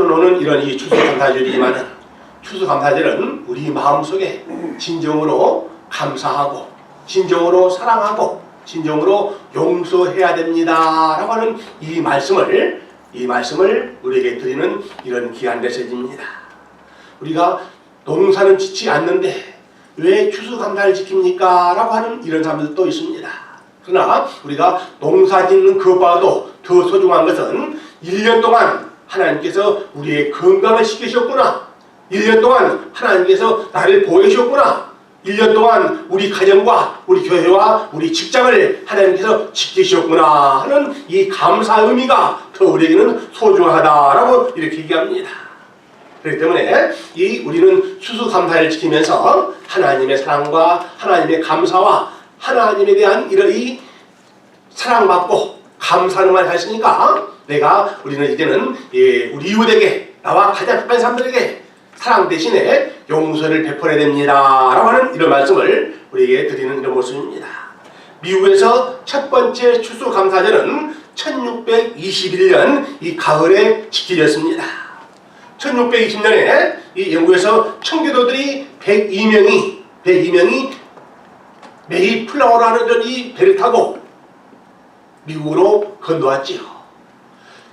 앞으로 오는 이런 이 추수감사절이지만은 추수감사절은 우리 마음속에 진정으로 감사하고 진정으로 사랑하고 진정으로 용서해야 됩니다 라고 하는 이 말씀을 우리에게 드리는 이런 귀한 메시지입니다. 우리가 농사는 짓지 않는데 왜 추수감사를 지킵니까? 라고 하는 이런 사람들도 있습니다. 그러나 우리가 농사 짓는 그것보다도 더 소중한 것은 1년 동안 하나님께서 우리의 건강을 지키셨구나, 1년 동안 하나님께서 나를 보호해주셨구나, 1년 동안 우리 가정과 우리 교회와 우리 직장을 하나님께서 지키셨구나 하는 이 감사 의미가 더 우리에게는 소중하다라고 이렇게 얘기합니다. 그렇기 때문에 우리는 추수감사를 지키면서 하나님의 사랑과 하나님의 감사와 하나님에 대한 이 사랑받고 감사하는 말을 하시니까 우리는 이제는 우리 이웃에게 나와 가장 가까운 사람들에게 사랑 대신에 용서를 베풀어야 됩니다 라고 하는 이런 말씀을 우리에게 드리는 이런 모습입니다. 미국에서 첫 번째 추수감사절은 1621년 이 가을에 지켜졌습니다. 1620년에 이 영국에서 청교도들이 102명이 메이플라워라는 이 배를 타고 미국으로 건너왔지요.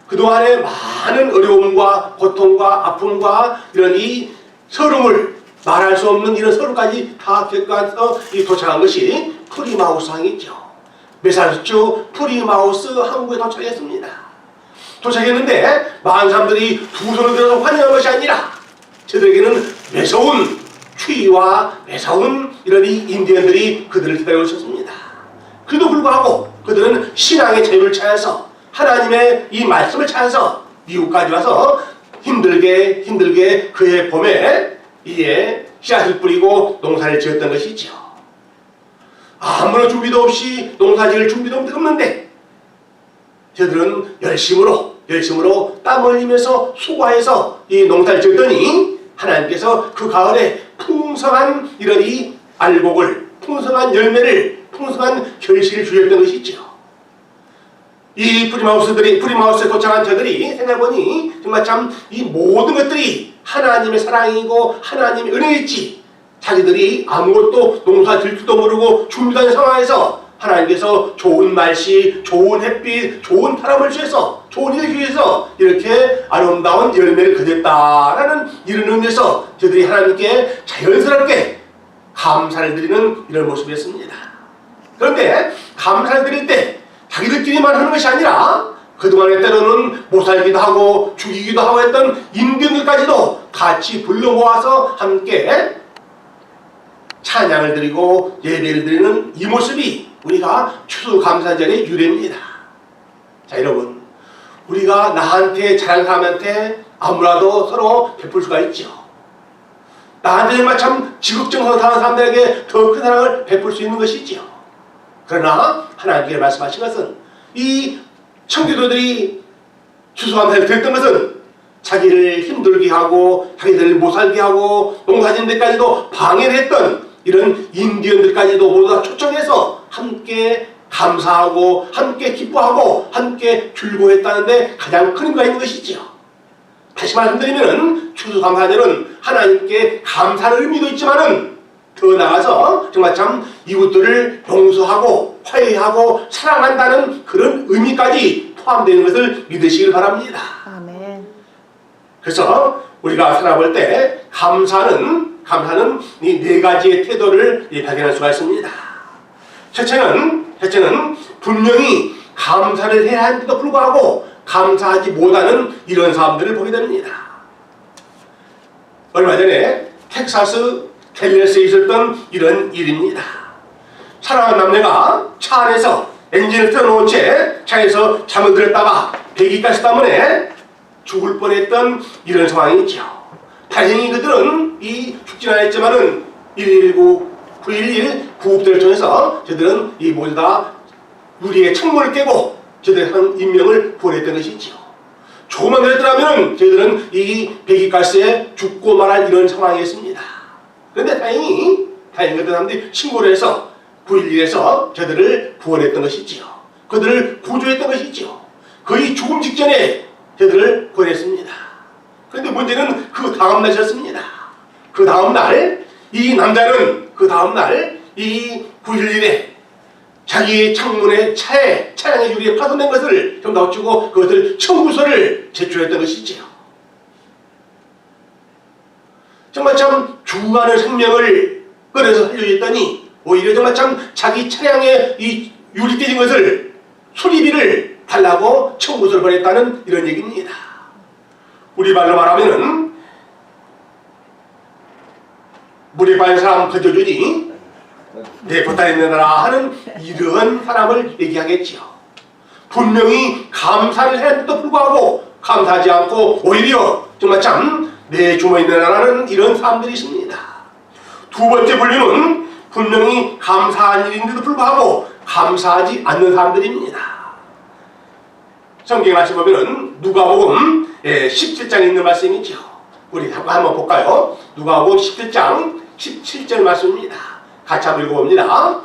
그동안의 많은 어려움과 고통과 아픔과 이런 이 서름을 말할 수 없는 이런 서름까지 다 겪어서 도착한 것이 프리마우스 항이죠. 매사주주 프리마우스 항구에 도착했습니다. 도착했는데 많은 사람들이 두 손을 들어서 환영한 것이 아니라 저들에게는 매서운 추위와 매서운 이런 이 인디언들이 그들을 기다리고 있었습니다. 그래도 불구하고 그들은 신앙의 자유를 찾아서 하나님의 이 말씀을 찾아서 미국까지 와서 힘들게 그의 봄에 이에 씨앗을 뿌리고 농사를 지었던 것이죠. 아무런 준비도 없이 농사 지을 준비도 없는데 저들은 열심으로 땀 흘리면서 수고해서 이 농사를 지었더니 하나님께서 그 가을에 풍성한 이런 이 알곡을, 풍성한 열매를, 풍성한 결실을 주셨던 것이죠. 이 프리마우스에 도착한 저들이 생각해보니 정말 참 이 모든 것들이 하나님의 사랑이고 하나님의 은혜일지, 자기들이 아무것도 농사 질 줄도 모르고 준비도 안 상황에서 하나님께서 좋은 날씨, 좋은 햇빛, 좋은 바람을 주셔서, 좋은 일을 주셔서 이렇게 아름다운 열매를 거뒀다라는 이런 의미에서 저들이 하나님께 자연스럽게 감사를 드리는 이런 모습이었습니다. 그런데 감사를 드릴 때 자기들끼리만 하는 것이 아니라 그동안에 때로는 못 살기도 하고 죽이기도 하고 했던 인디언들까지도 같이 불러 모아서 함께 찬양을 드리고 예배를 드리는 이 모습이 우리가 추수감사절의 유래입니다. 자, 여러분, 우리가 나한테 잘한 사람한테 아무라도 서로 베풀 수가 있죠. 나한테 정말 참 지극정성 당한 사람들에게 더 큰 사랑을 베풀 수 있는 것이지요. 그러나 하나님께서 말씀하신 것은 이 청교도들이 추수감사를 드렸던 것은 자기를 힘들게 하고 자기들을 못 살게 하고 농사짓는 데까지도 방해를 했던 이런 인디언들까지도 모두 다 초청해서 함께 감사하고 함께 기뻐하고 함께 즐거워했다는데 가장 큰 의미가 있는 것이지요. 다시 말씀드리면 추수감사절은 하나님께 감사의 의미도 있지만은 더 나아가서 정말 참 이웃들을 용서하고 화해하고 사랑한다는 그런 의미까지 포함되는 것을 믿으시길 바랍니다. 아멘. 그래서 우리가 살아볼 때 감사는 이 네 가지의 태도를 발견할 수가 있습니다. 첫째는 분명히 감사를 해야 하는데도 불구하고 감사하지 못하는 이런 사람들을 보게 됩니다. 얼마 전에 텍사스 댈러스에 있었던 이런 일입니다. 사랑하는 남녀가 차 안에서 엔진을 틀어놓은 채 차에서 잠을 들었다가 배기가스 때문에 죽을 뻔했던 이런 상황이죠. 다행히 그들은 죽진 않았지만은 119, 911 구급대를 통해서 저들은 모두 다 유리의 창문을 깨고 저들의 한 인명을 구원했던 것이죠. 조금만 그랬더라면 저희들은 이 배기가스에 죽고 말할 이런 상황이었습니다. 그런데 다행히 어떤 사람들이 신고를 해서 911에서 저들을 구원했던 것이지요. 그들을 구조했던 것이지요. 거의 죽음 직전에 저들을 구원했습니다. 그런데 문제는 그 다음 날이었습니다. 그 다음 날 이 남자는 그 다음 날 이 9.11에 자기의 창문에 차량의 유리에 파손된 것을 좀 놔주고 그것을 청구서를 제출했던 것이지요. 정말 참 죽어가는 생명을 끌어서 살려줬더니 오히려 정말 참 자기 차량에 이 유리 깨진 것을 수리비를 달라고 청구서를 보냈다는 이런 얘기입니다. 우리 말로 말하면은 물에 빠진 사람 건져주니 내 보따리 내놔라 하는 이러한 사람을 얘기하겠지요. 분명히 감사를 했는데도 불구하고 감사하지 않고 오히려 정말 참 내 주머니 내놔라는 이런 사람들이 있습니다. 두 번째 분류는 분명히 감사한 일인데도 불구하고 감사하지 않는 사람들입니다. 성경 말씀 보면은 누가복음 17장에 있는 말씀이죠. 우리 한번 볼까요? 누가복음 17장 17절 말씀입니다. 같이 한번 읽어봅니다.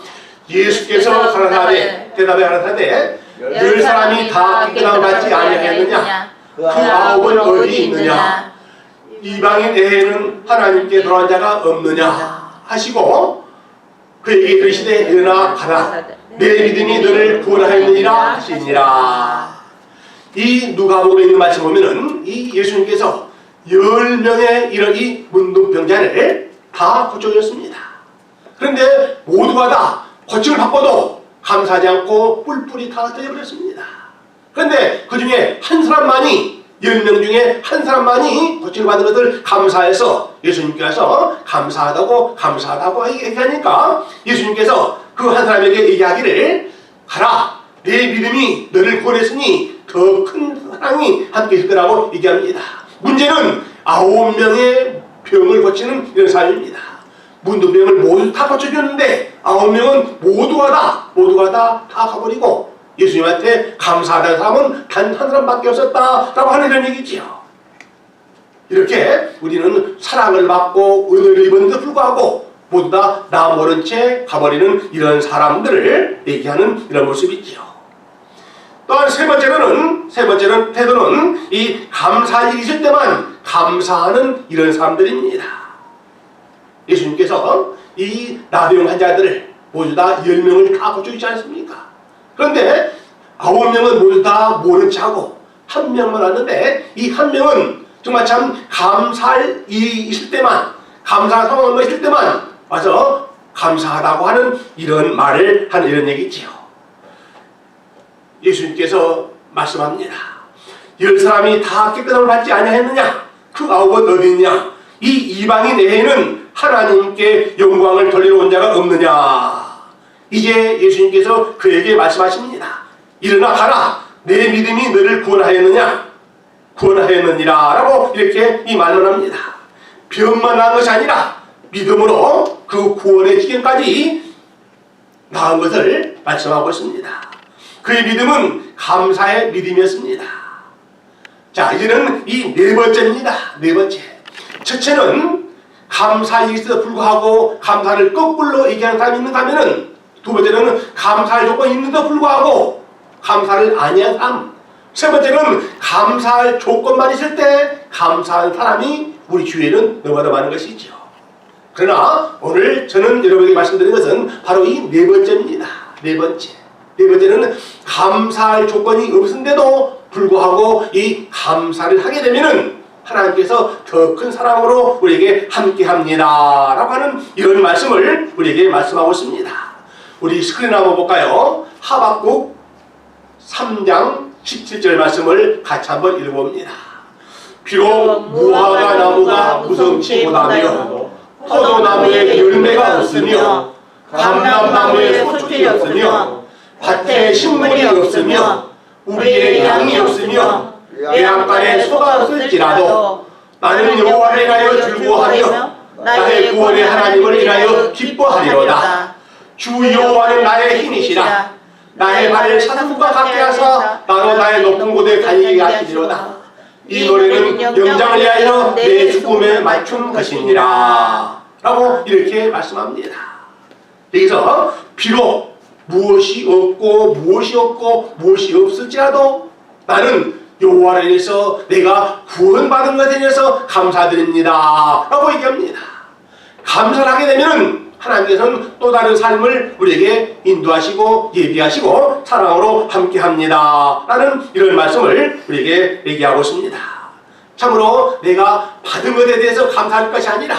예수께서 가라사대 대답에 가라사대 열 사람이 다 깨끗함을 받지 아니하였느냐? 그 아홉은 어디 있느냐? 이방인 외에는 하나님께 돌아온 자가 없느냐? 하시고 그에게 이르시되 일어나 가라 내 믿음이 너를 구원하였느니라 하시니라. 이 누가복음에 있는 말씀 보면은 이 예수님께서 10명의 이런 이 문둥병자를 다 고쳐주셨습니다. 그런데 모두가 다 고침을 받고도 감사하지 않고 뿔뿔이 다 터져버렸습니다. 그런데 그 중에 한 사람만이 10명 중에 한 사람만이 고침을 받은 것을 감사해서 예수님께서 감사하다고 얘기하니까 예수님께서 그 한 사람에게 얘기하기를 가라 내 믿음이 너를 구원했으니 더 큰 사랑이 함께 있을 거라고 얘기합니다. 문제는 9명의 병을 고치는 이런 사람입니다. 문둥병을 모두 다 고쳐줬는데 9명은 모두가 다 가버리고 예수님한테 감사하다는 사람은 단 한 사람밖에 없었다라고 하는 이런 얘기지요. 이렇게 우리는 사랑을 받고 은혜를 입었는데도 불구하고 모두 다 나 모른 채 가버리는 이런 사람들을 얘기하는 이런 모습이지요. 또한 세 번째로는 태도는 이 감사할 일이 있을 때만 감사하는 이런 사람들입니다. 예수님께서 이 나병 환자들을 모두 다 10명을 다 고쳐주지 않습니까? 그런데 9명은 모두 다 모른 척하고 한 명만 왔는데 이 한 명은 정말 참 감사할 일이 있을 때만 감사한 상황이 있을 때만 와서 감사하다고 하는 이런 말을 하는 이런 얘기지요. 예수님께서 말씀합니다. 10사람이 다 깨끗함을 받지 아니하였느냐? 그 9은 어디 있냐? 이 이방인 외에는 하나님께 영광을 돌리러 온 자가 없느냐? 이제 예수님께서 그에게 말씀하십니다. 일어나 가라. 내 믿음이 너를 구원하였느니라 라고 이렇게 이 말을 합니다. 병만 나은 것이 아니라 믿음으로 그 구원의 지경까지 나은 것을 말씀하고 있습니다. 그의 믿음은 감사의 믿음이었습니다. 자, 이제는 이 네 번째입니다. 네 번째. 첫째는 감사에 있어도 불구하고 감사를 거꾸로 얘기하는 사람이 있는가 하면은 두 번째는 감사할 조건이 있는데도 불구하고 감사를 아니한 사람. 세 번째는 감사할 조건만 있을 때 감사한 사람이 우리 주위에는 너무나 많은 것이죠. 그러나 오늘 저는 여러분에게 말씀드린 것은 바로 이 네 번째입니다. 네 번째는 감사할 조건이 없은데도 불구하고 이 감사를 하게 되면은 하나님께서 더 큰 사랑으로 우리에게 함께합니다 라고 하는 이런 말씀을 우리에게 말씀하고 있습니다. 우리 스크린 한번 볼까요? 하박국 3장 17절 말씀을 같이 한번 읽어봅니다. 비록 무화과 나무가 무성치 못하며 포도나무에 열매가 없으며 감람나무에 소출이 없으며 밭에 식물이 없으며 우리의 양이 없으며 외양간에 소가 없을지라도 나는 여호와를 인하여 즐거워하며 나의 구원의 하나님을 인하여 기뻐하리로다. 주 여호와는 나의 힘이시라. 나의 발을 사슴과 같게 하사 나로 나의 높은 곳에 달리게 하시리로다. 이 노래는 영장을 위하여 내 죽음에 맞춘 것이니라 라고 이렇게 말씀합니다. 여기서 비록 무엇이 없고 무엇이 없을지라도 나는 여호와를 인해서 내가 구원받은 것에 대해서 감사드립니다 라고 얘기합니다. 감사를 하게 되면 하나님께서는 또 다른 삶을 우리에게 인도하시고 예비하시고 사랑으로 함께합니다 라는 이런 말씀을 우리에게 얘기하고 있습니다. 참으로 내가 받은 것에 대해서 감사할 것이 아니라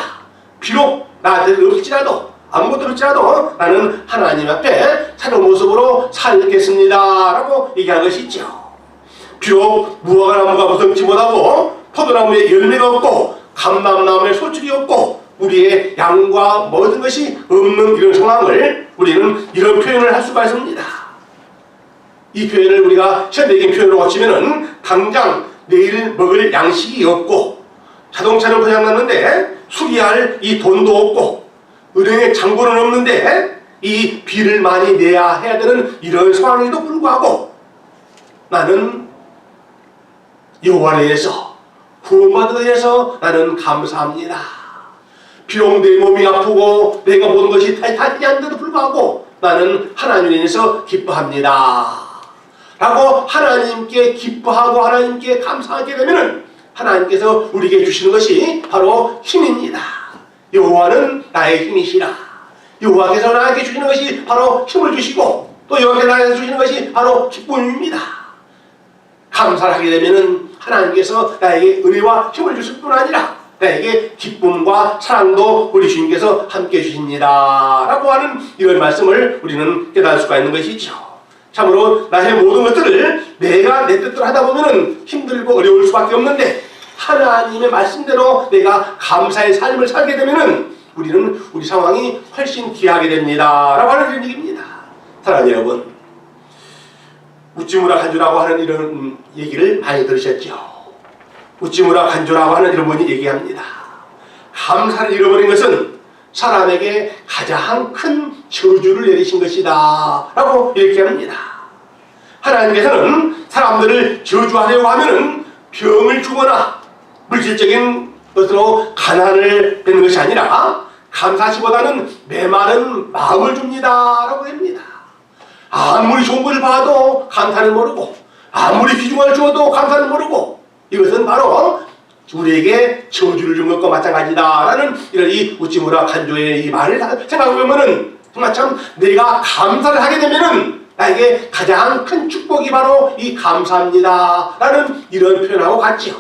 비록 나한테 없을지라도 아무것도 없을지라도 나는 하나님 앞에 새로운 모습으로 살겠습니다 라고 얘기한 것이 있죠. 비록 무화과나무가 무성치 못하고 포도나무에 열매가 없고 감람나무에 소출이 없고 우리의 양과 모든 것이 없는 이런 상황을 우리는 이런 표현을 할 수가 있습니다. 이 표현을 우리가 현대적인 표현으로 고치면은 당장 내일 먹을 양식이 없고 자동차는 고장났는데 수리할 이 돈도 없고 은행에 잔고는 없는데 이 비를 많이 내야 해야 되는 이런 상황에도 불구하고 나는 여호와를 위해서 구원받은 것에 대해서 나는 감사합니다. 비록 내 몸이 아프고 내가 모든 것이 닿지 않는데도 불구하고 나는 하나님에 대해서 기뻐합니다 라고 하나님께 기뻐하고 하나님께 감사하게 되면 하나님께서 우리에게 주시는 것이 바로 힘입니다. 여호와는 나의 힘이시라. 여호와께서 나에게 주시는 것이 바로 힘을 주시고 또 여호와께서 나에게 주시는 것이 바로 기쁨입니다. 감사를 하게 되면 하나님께서 나에게 은혜와 힘을 주실 뿐 아니라 나에게 기쁨과 사랑도 우리 주님께서 함께 주십니다 라고 하는 이런 말씀을 우리는 깨달을 수가 있는 것이죠. 참으로 나의 모든 것들을 내가 내 뜻대로 하다 보면 힘들고 어려울 수밖에 없는데 하나님의 말씀대로 내가 감사의 삶을 살게 되면 우리는 우리 상황이 훨씬 귀하게 됩니다 라고 하는 이런 얘기입니다. 사랑하는 여러분, 웃지무라 간주라고 하는 이런 얘기를 많이 들으셨죠. 웃지무라 간주라고 하는 이런 분이 얘기합니다. 감사를 잃어버린 것은 사람에게 가장 큰 저주를 내리신 것이다 라고 이렇게 합니다. 하나님께서는 사람들을 저주하려고 하면은 병을 주거나 물질적인 것으로 가난을 내는 것이 아니라 감사시보다는 메마른 마음을 줍니다 라고 합니다. 아무리 좋은 것을 봐도 감사를 모르고 아무리 귀중한 주어도 감사를 모르고 이것은 바로 우리에게 저주를 준 것과 마찬가지다 라는 이런 이 웃지무라 간조의 이 말을 생각해보면은 정말 참 내가 감사를 하게 되면은 나에게 가장 큰 축복이 바로 이 감사합니다 라는 이런 표현하고 같지요.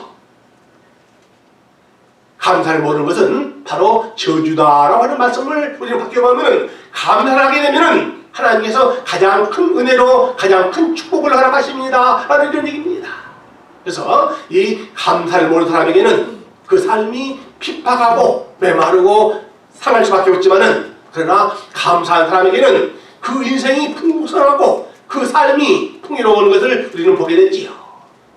감사를 모르는 것은 바로 저주다라고 하는 말씀을 우리는 바뀌어보면은 감사를 하게 되면은 하나님께서 가장 큰 은혜로 가장 큰 축복을 허락하십니다 라는 이런 얘기입니다. 그래서 이 감사를 모르는 사람에게는 그 삶이 핍박하고 메마르고 상할 수밖에 없지만은 그러나 감사한 사람에게는 그 인생이 풍성하고 그 삶이 풍요로운 것을 우리는 보게 되지요.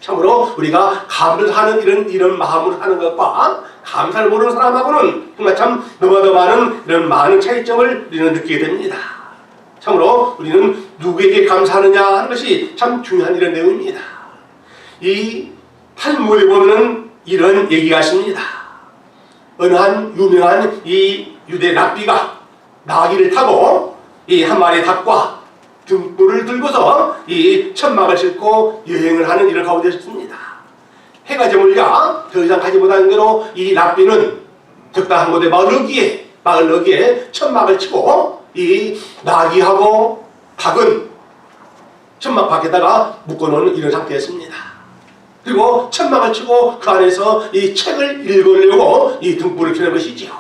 참으로 우리가 감사하는 이런 마음으로 하는 것과 감사를 모르는 사람하고는 정말 참 너무나도 많은 이런 많은 차이점을 우리는 느끼게 됩니다. 참으로 우리는 누구에게 감사하느냐 하는 것이 참 중요한 이런 내용입니다. 이 탈무드에 보면 이런 얘기가 있습니다. 어느 한 유명한 이 유대 랍비가 나귀를 타고 이 한 마리의 닭과 등불을 들고서 이 천막을 싣고 여행을 하는 일을 가운데 있습니다. 해가 저물자 더 이상 가지 못하는 대로 이 랍비는 적당한 곳에 마을 어귀에 천막을 치고 이 나귀하고 닭은 천막 밖에다가 묶어놓은 이런 상태였습니다. 그리고 천막을 치고 그 안에서 이 책을 읽으려고 이 등불을 켜는 것이지요.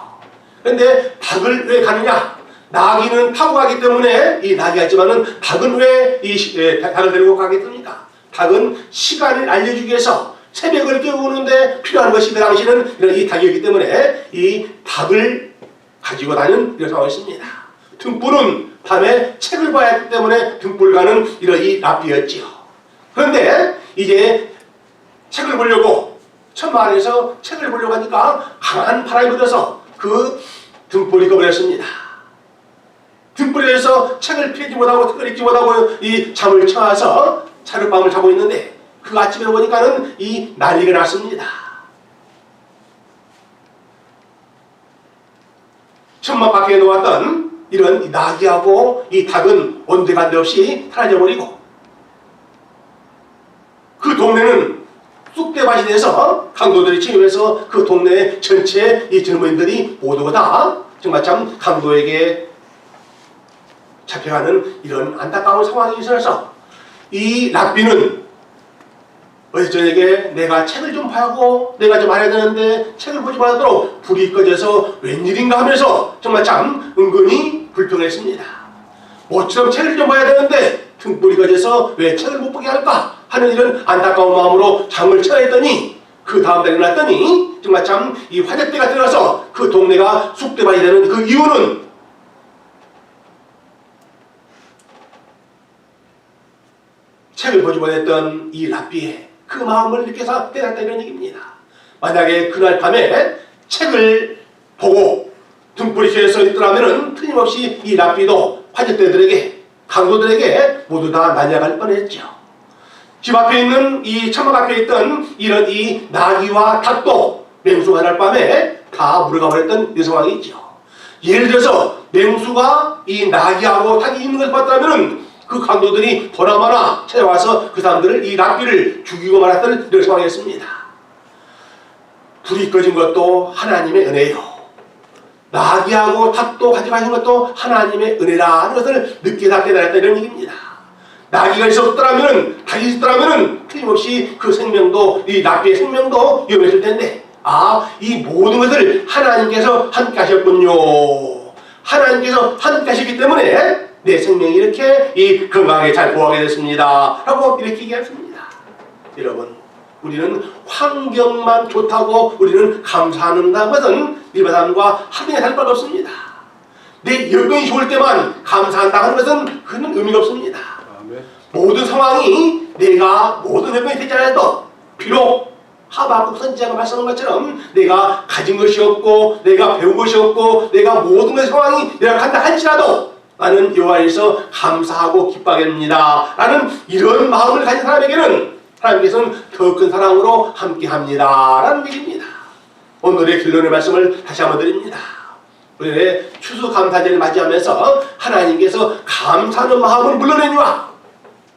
그런데 닭을 왜 가느냐? 나귀는 타고 가기 때문에 이 나귀가 있지만은 닭은 왜 이 닭을 데리고 가겠습니까? 닭은 시간을 알려주기 위해서 새벽을 깨우는데 필요한 것이 그 당시는 이런 이 닭이었기 때문에 이 닭을 가지고 다니는 이런 상황이 있습니다. 등불은 밤에 책을 봐야 하기 때문에 등불 가는 이런 이 랍비였지요. 그런데 이제 책을 보려고 천막 안에서 책을 보려고 하니까 강한 바람이 불어서 그 등불이 꺼버렸습니다. 등불에서 책을 펴지 못하고 책을 읽지 못하고 이 잠을 청해서 차룻밤을 자고 있는데 그 아침에 보니까는 이 난리가 났습니다. 천막 밖에 놓았던 이런 나귀하고 이 닭은 온데간데 없이 사라져버리고 그 동네는 인해서 강도들이 침입해서 그 동네 전체 이 젊은이들이 모두가 다 정말 참 강도에게 잡혀가는 이런 안타까운 상황이 있어서 이 랍비는 어제 저녁에 내가 책을 좀 봐고 내가 좀 알아야 되는데 책을 보지 말도록 불이 꺼져서 웬일인가 하면서 정말 참 은근히 불평했습니다. 모처럼 책을 좀 봐야 되는데 등불이 꺼져서 왜 책을 못 보게 할까 하는 이런 안타까운 마음으로 잠을 청했더니 그 다음날 일어났더니 정말 참 이 화재때가 들어서 그 동네가 쑥대밭이 되는 그 이유는 책을 보지 못했던 이 랍비의 그 마음을 느껴서 깨닫다 이런 얘기입니다. 만약에 그날 밤에 책을 보고 등불이 켜져 있더라면 틀림없이 이 랍비도 화재때들에게 강도들에게 모두 다 날려갈 뻔했죠. 집 앞에 있는 이 천막 앞에 있던 이런 이 나귀와 닭도 맹수가 그날 밤에 다 물어가 버렸던 이 상황이 있죠. 예를 들어서 맹수가 이 나귀하고 닭이 있는 것을 봤다면 그 강도들이 보나마나 찾아와서 그 사람들을 이 랍비를 죽이고 말았던 이런 상황이었습니다. 불이 꺼진 것도 하나님의 은혜요. 나귀하고 닭도 가져가신 것도 하나님의 은혜라는 것을 늦게 다 깨달았다 이런 얘기입니다. 나귀가 있었더라면 닭이 있었더라면 틀림없이 그 생명도 이 랍비의 생명도 위험했을 텐데 이 모든 것을 하나님께서 함께 하셨군요. 하나님께서 함께 하셨기 때문에 내 생명이 이렇게 이 건강하게 잘 보호하게 됐습니다. 라고 이렇게 얘기했습니다. 여러분, 우리는 환경만 좋다고 우리는 감사하는 것은 일반 사람과 하등에 다를 바가 없습니다. 내 여건이 좋을 때만 감사한다 하는 것은 그는 의미가 없습니다. 모든 상황이 내가 모든 여건이 되지 않아도 비록 하박국 선지자가 말씀한 것처럼 내가 가진 것이 없고 내가 배운 것이 없고 내가 모든 것의 상황이 열악한다 할지라도 나는 여호와 안에서 감사하고 기뻐하게 됩니다 라는 이런 마음을 가진 사람에게는 하나님께서는 더 큰 사랑으로 함께합니다 라는 얘기입니다. 오늘의 결론의 말씀을 다시 한번 드립니다. 오늘의 추수감사절을 맞이하면서 하나님께서 감사하는 마음을 물러내니와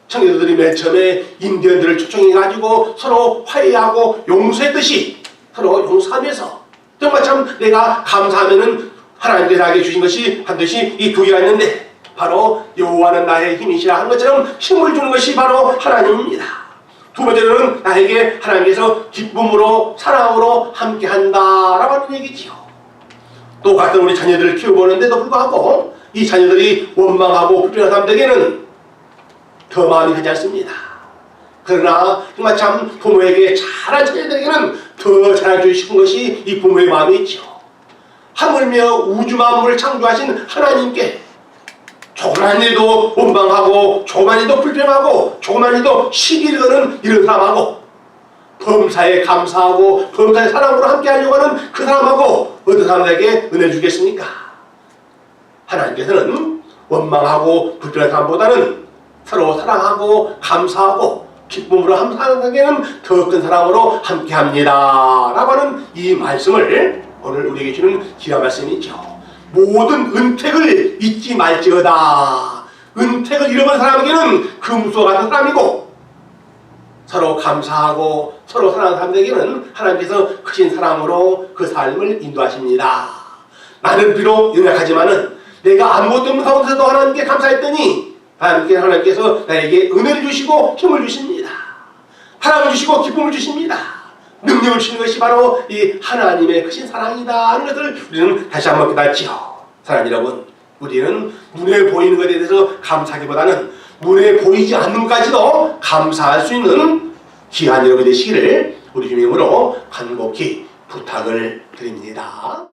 청교도들이 맨 처음에 인디언들을 초청해가지고 서로 화해하고 용서했듯이 서로 용서하면서 정말 참 내가 감사하면은 하나님께서 나에게 주신 것이 반드시 이 두 개가 있는데 바로 여호와는 나의 힘이시라 하는 것처럼 힘을 주는 것이 바로 하나님입니다. 두 번째로는 나에게 하나님께서 기쁨으로 사랑으로 함께한다라고 하는 얘기지요. 또 같은 우리 자녀들을 키워보는데도 불구하고 이 자녀들이 원망하고 불평한 사람들에게는 더 마음이 가지 않습니다. 그러나 정말 참 부모에게 잘한 자녀들에게는 더 잘해주고 싶은 것이 이 부모의 마음이 있죠. 하물며 우주 만물을 창조하신 하나님께 조그만 일도 원망하고 조그만 일도 불평하고 조그만 일도 시기를 거는 이런 사람하고 범사에 감사하고 범사에 사랑으로 함께하려고 하는 그 사람하고 어떤 사람에게 은혜 주겠습니까? 하나님께서는 원망하고 불평한 사람보다는 서로 사랑하고 감사하고 기쁨으로 함께하는 사람에게는 더 큰 사랑으로 함께합니다 라고 하는 이 말씀을 오늘 우리에게 주는 귀한 말씀이죠. 모든 은택을 잊지 말지어다. 은택을 잃어버린 사람에게는 금수와 같은 사람이고 서로 감사하고 서로 사랑하는 사람에게는 하나님께서 크신 사랑으로 그 삶을 인도하십니다. 나는 비록 연약하지만은 내가 아무것도 없는 가운데서도 하나님께 감사했더니 하나님께서 나에게 은혜를 주시고 힘을 주십니다. 사랑을 주시고 기쁨을 주십니다. 능력을 주시는 것이 바로 이 하나님의 크신 사랑이다 하는 것을 우리는 다시 한번 깨닫지요. 사랑하는 여러분, 우리는 눈에 보이는 것에 대해서 감사하기보다는 눈에 보이지 않는 것까지도 감사할 수 있는 귀한 여러분이 되시기를 우리 주님으로 간곡히 부탁을 드립니다.